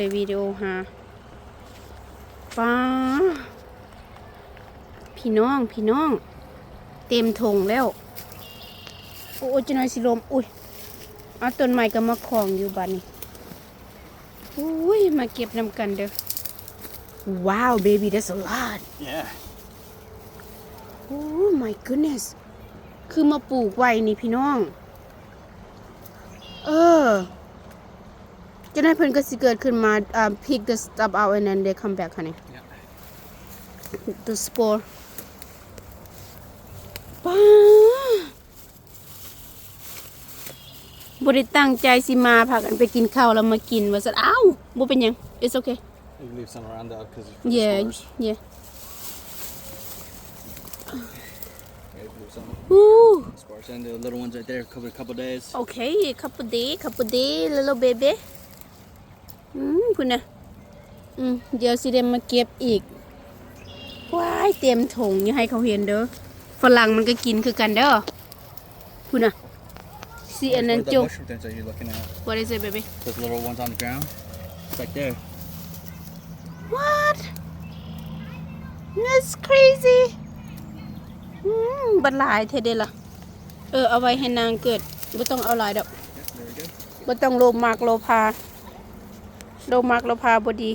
ในวิดีโอหาป้าพี่น้องเต็มถงแล้วโอ้จะน้อยสิลมอุ้ยเอาต้นไม้ก็มาคล้องอยู่บ้านนี้อุ้ยมาเก็บนำกันเด้อว้าว baby that's a lot yeah oh my goodness คือมาปลูกไว้นี่พี่น้องจะได้เพิ่นก็สิเกิดขึ้นมาpick the stuff out and then they come back honey the spore ป้าบ่ได้ตั้งใจสิมาพากันไปกินข้าวแล้วมากินว่าซั่นอ้าวบ่เป็นหยัง it's okay you can leave some around though because yeah spores. yeah Maybe leave some ooh spores and the little ones right there cover a couple days okay couple day little baby พุ่นน่ะเดี๋ยวสิได้มาเก็บอีกว้ายเต็มถุงอย่าให้เขาเห็นเด้อฝรั่งมันก็กินคือกันเด้อพุ่นน่ะสิอันนั้น Where's จุ the mushroom things that you're looking at what is it baby those little ones on the ground it's like there what that's crazy บัดหลายแท้เด้ล่ะเอาไว้ให้นางเกิดบ่ต้องเอาหลายดอก there we go บ่ต้องโลภมากโลภาบ่ดี